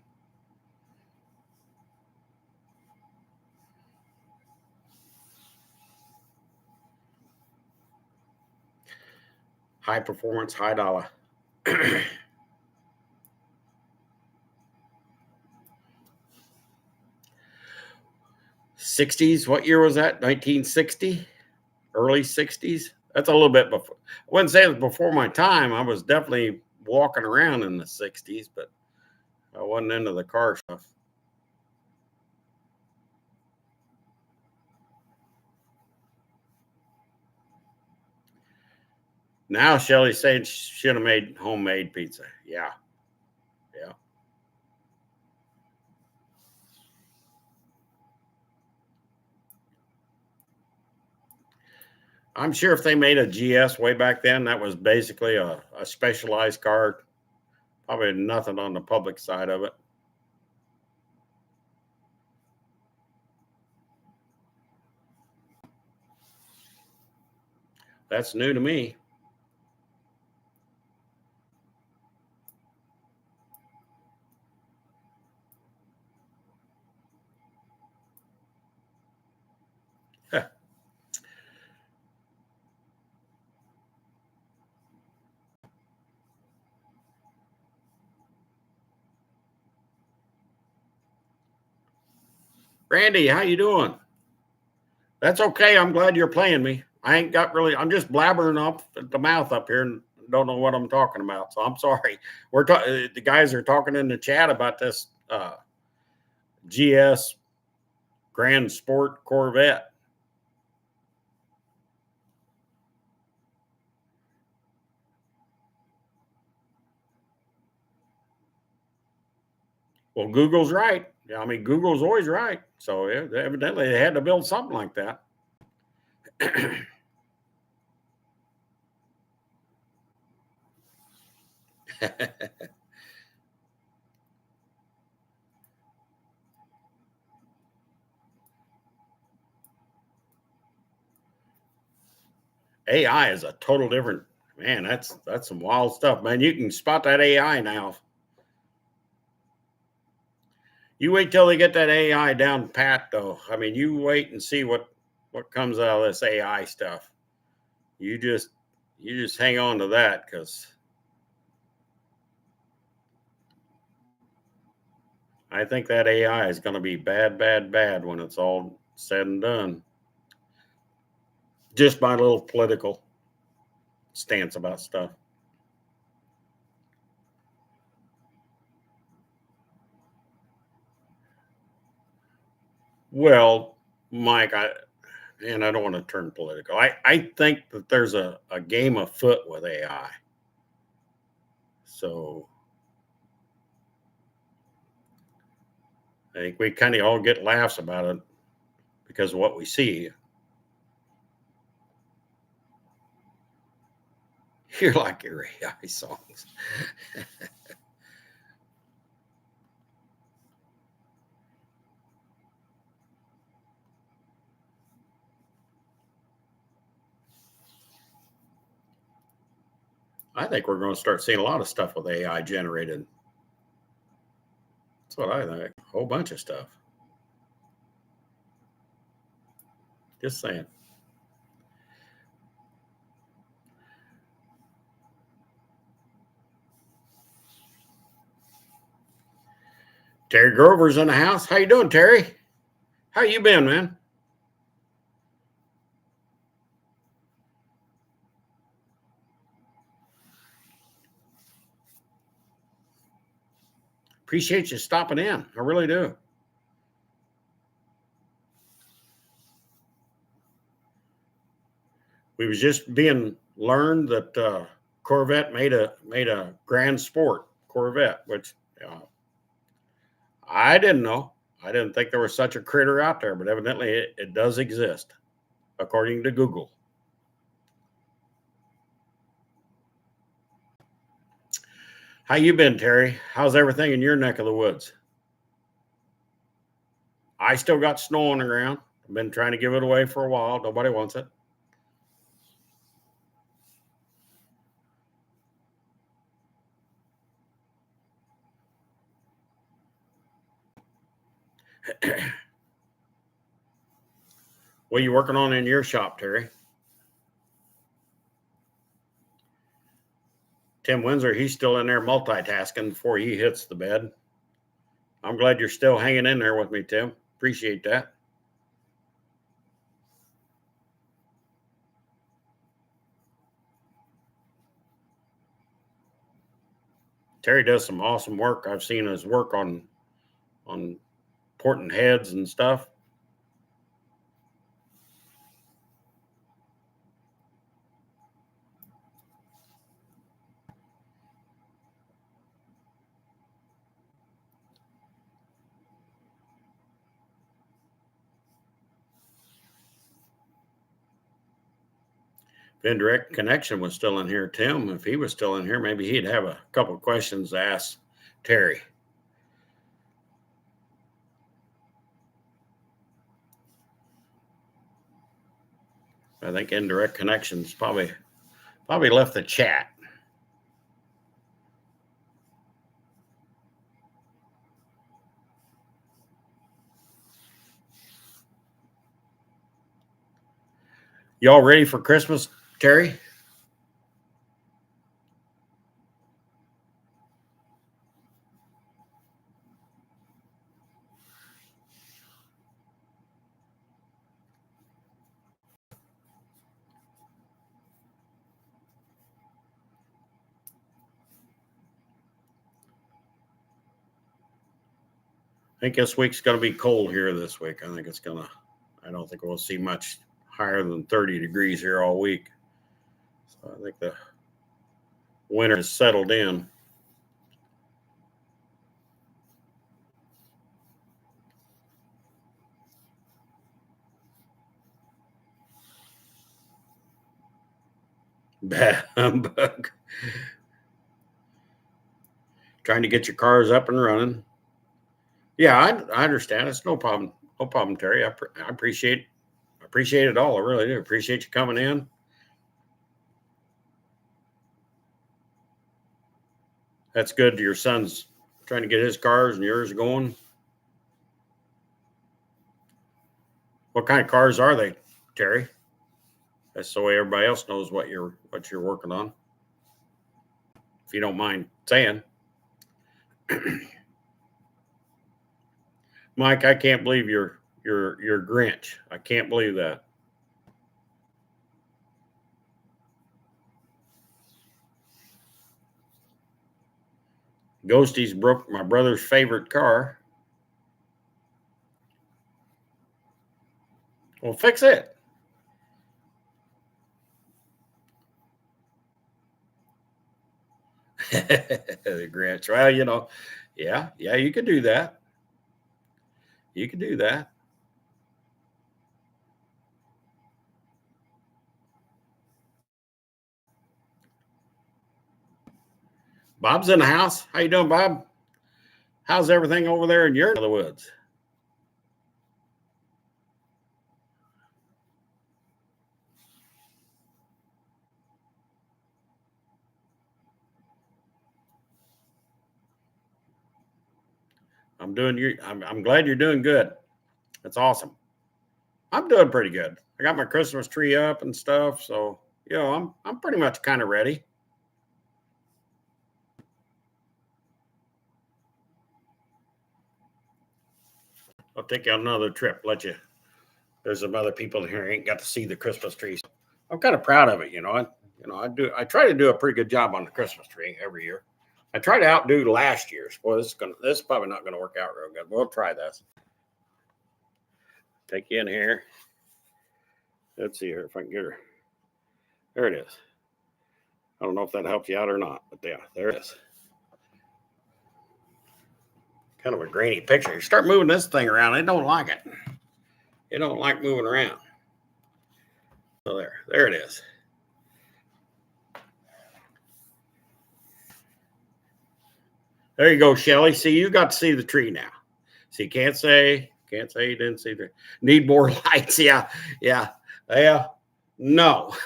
High performance, high dollar. 60s. What year was that? 1960, early 60s. That's a little bit before. I wouldn't say it was before my time. I was definitely walking around in the 60s, but I wasn't into the car stuff. Now Shelly said she should have made homemade pizza. Yeah, yeah. I'm sure if they made a GS way back then, that was basically a specialized car. Probably nothing on the public side of it. That's new to me. Randy, how you doing? That's okay. I'm glad you're playing me. I ain't got really. I'm just blabbering up at the mouth up here and don't know what I'm talking about. So I'm sorry. The guys are talking in the chat about this GS Grand Sport Corvette. Well, Google's right. I mean, Google's always right. So evidently they had to build something like that. AI is a total different man. That's some wild stuff, man. You can spot that AI now. You wait till they get that AI down pat, though. I mean, you wait and see what comes out of this AI stuff. You just you just hang on to that because I think that AI is going to be bad, bad, bad when it's all said and done. Just my little political stance about stuff. Well, Mike, I don't want to turn political. I think that there's a game afoot with AI. So I think we kind of all get laughs about it because of what we see. You're like your AI songs. I think we're going to start seeing a lot of stuff with AI generated. That's what I think. A whole bunch of stuff. Just saying. Terry Grover's in the house. How you doing, Terry? How you been, man? Appreciate you stopping in. I really do. We was just being learned that Corvette made a grand sport Corvette, which I didn't know. I didn't think there was such a critter out there, but evidently it does exist, according to Google. How you been, Terry? How's everything in your neck of the woods? I still got snow on the ground. I've been trying to give it away for a while. Nobody wants it. What are you working on in your shop, Terry? Tim Windsor, he's still in there multitasking before he hits the bed. I'm glad you're still hanging in there with me, Tim. Appreciate that. Terry does some awesome work. I've seen his work on porting heads and stuff. If Indirect Connection was still in here, Tim, if he was still in here, maybe he'd have a couple of questions to ask Terry. I think Indirect Connections probably left the chat. Y'all ready for Christmas, Terry? I think this week's going to be cold here this week. I don't think we'll see much higher than 30 degrees here all week. So I think the winter has settled in. Bad humbug. Trying to get your cars up and running. Yeah, I understand. It's no problem. No problem, Terry. I appreciate it all. I really do. Appreciate you coming in. That's good. Your son's trying to get his cars and yours going. What kind of cars are they, Terry? That's the way everybody else knows what you're working on. If you don't mind saying. Mike, I can't believe you're Grinch. I can't believe that. Ghosties broke my brother's favorite car. Well, fix it. The Grinch. Well, yeah, you could do that. You could do that. Bob's in the house. How you doing, Bob? How's everything over there in your neck of the woods? I'm glad you're doing good. That's awesome. I'm doing pretty good. I got my Christmas tree up and stuff, so I'm pretty much kind of ready. I'll take you on another trip. There's some other people here who ain't got to see the Christmas tree. So I'm kind of proud of it. I try to do a pretty good job on the Christmas tree every year. I try to outdo last year's. Well, this is probably not gonna work out real good. We'll try this. Take you in here. Let's see here if I can get her. There it is. I don't know if that helps you out or not, but yeah, there it is. Kind of a grainy picture. You start moving this thing around, it don't like it. It don't like moving around. So there it is. There you go, Shelly. See, you got to see the tree now. See, can't say you didn't see the need more lights. Yeah. No,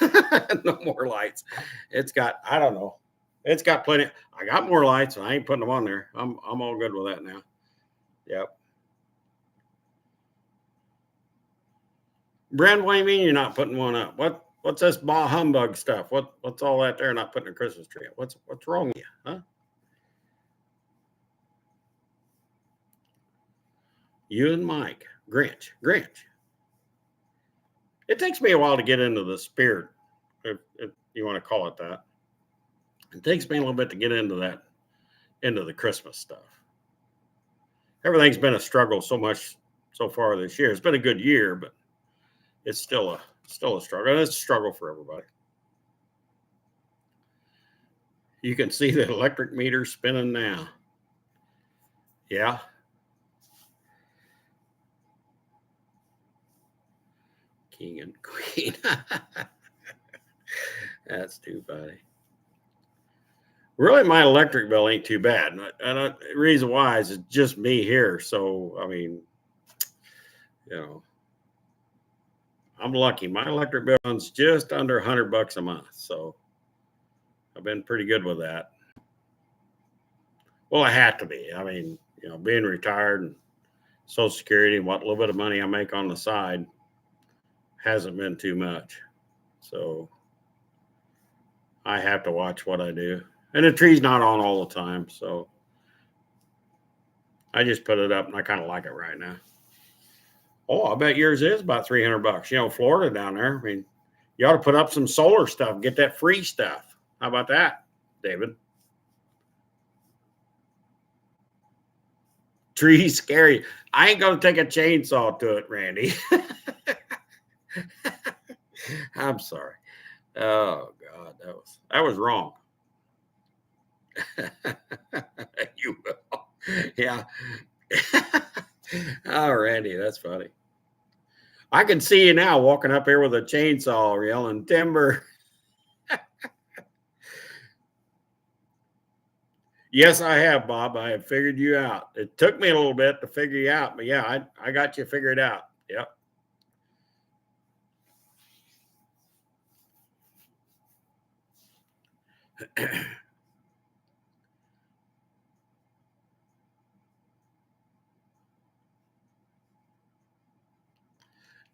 no more lights. It's got, I don't know. It's got plenty. I got more lights. I ain't putting them on there. I'm all good with that now. Yep. Brand, what do you mean you're not putting one up? What's this bah humbug stuff? What's all that there? Not putting a Christmas tree up? What's wrong with you, huh? You and Mike, Grinch. It takes me a while to get into the spirit, if you want to call it that. It takes me a little bit to get into the Christmas stuff. Everything's been a struggle so much so far this year. It's been a good year, but it's still a struggle. And it's a struggle for everybody. You can see the electric meter spinning now. Yeah. King and queen. That's too funny. Really, my electric bill ain't too bad. And the reason why is it's just me here. So, I mean, I'm lucky. My electric bill's just under $100 a month. So I've been pretty good with that. Well, I have to be. I mean, being retired and Social Security and what little bit of money I make on the side hasn't been too much. So I have to watch what I do. And the tree's not on all the time. So I just put it up and I kind of like it right now. Oh, I bet yours is about $300. Florida down there. I mean, you ought to put up some solar stuff, get that free stuff. How about that, David? Tree's scary. I ain't going to take a chainsaw to it, Randy. I'm sorry. Oh God, that was wrong. You will. Yeah. Oh, Randy, that's funny. I can see you now walking up here with a chainsaw yelling timber. Yes, I have, Bob. I have figured you out. It took me a little bit to figure you out, but yeah, I got you figured out. Yep.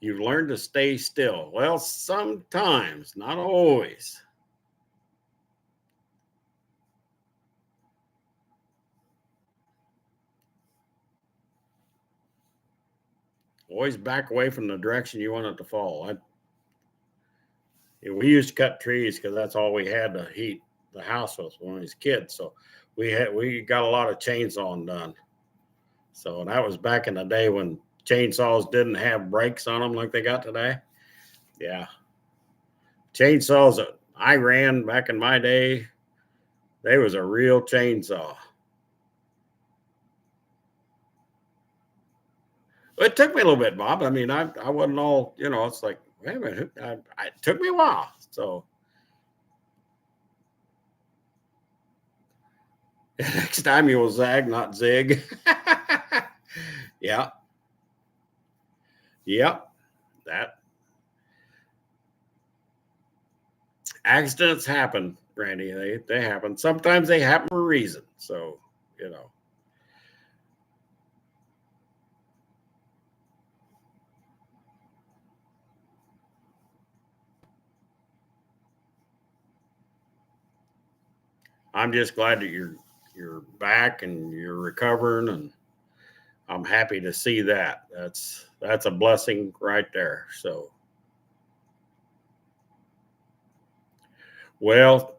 You've learned to stay still. Well, sometimes, not always. Always back away from the direction you want it to fall. We used to cut trees because that's all we had to heat the house with when we was kids. So we got a lot of chainsawing done. So that was back in the day when chainsaws didn't have brakes on them like they got today. Yeah. Chainsaws that I ran back in my day, they was a real chainsaw. It took me a little bit, Bob. I mean, I wasn't all, it's like, wait a minute. It took me a while. So Next time you will zag, not zig. Yeah. Yep. That accidents happen, Randy. They happen. Sometimes they happen for a reason. So, you know. I'm just glad that you're back and you're recovering, and I'm happy to see that. That's a blessing right there. So, well,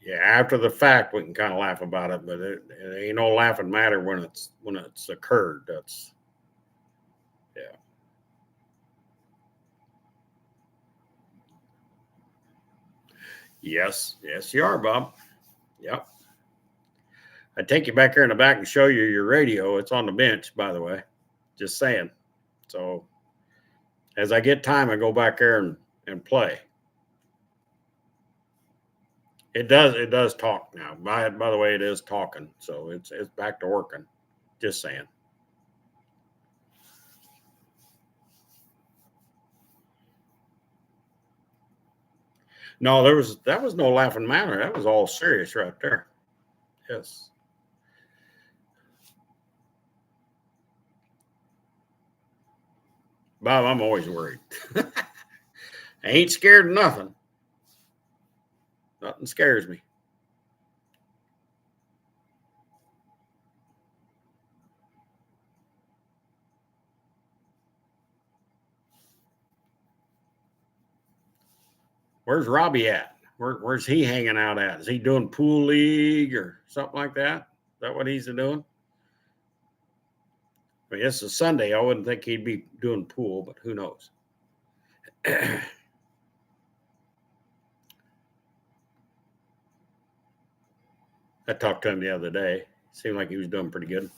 yeah, after the fact we can kind of laugh about it, but it ain't no laughing matter when it's occurred. That's yeah. Yes, you are, Bob. Yep. I take you back here in the back and show you your radio. It's on the bench, by the way. Just saying. So as I get time, I go back there and play. It does talk now. By the way, it is talking. So it's back to working. Just saying. No, that was no laughing matter. That was all serious right there. Yes. Bob, I'm always worried. I ain't scared of nothing. Nothing scares me. Where's Robbie at? Where's he hanging out at? Is he doing pool league or something like that? Is that what he's doing? I mean, it's a Sunday. I wouldn't think he'd be doing pool, but who knows? I talked to him the other day. Seemed like he was doing pretty good.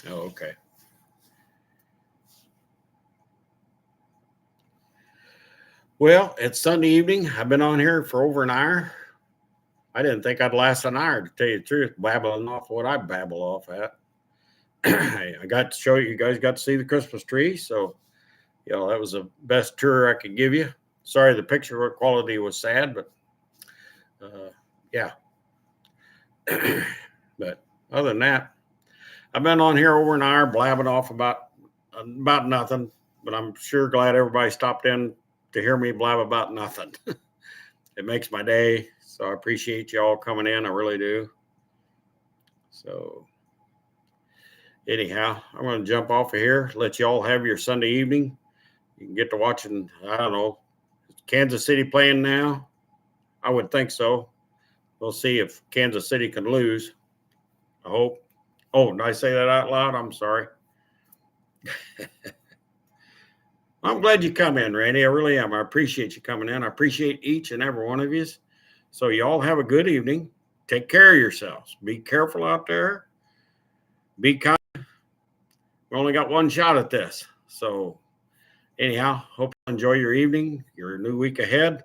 Oh, okay. Well, it's Sunday evening. I've been on here for over an hour. I didn't think I'd last an hour, to tell you the truth, babbling off what I babble off at. I got to show you guys got to see the Christmas tree. So, that was the best tour I could give you. Sorry, the picture quality was sad, but yeah. But other than that, I've been on here over an hour blabbing off about nothing. But I'm sure glad everybody stopped in to hear me blab about nothing. It makes my day. So I appreciate you all coming in. I really do. So anyhow, I'm going to jump off of here. Let you all have your Sunday evening. You can get to watching, I don't know, Kansas City playing now. I would think so. We'll see if Kansas City can lose. I hope. Oh, did I say that out loud? I'm sorry. I'm glad you come in, Randy. I really am. I appreciate you coming in. I appreciate each and every one of you. So you all have a good evening. Take care of yourselves. Be careful out there. Be kind. We only got one shot at this. So anyhow, hope you enjoy your evening, your new week ahead,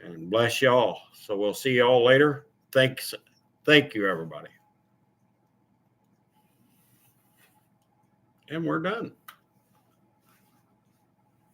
and bless you all. So we'll see you all later. Thanks. Thank you, everybody. And we're done.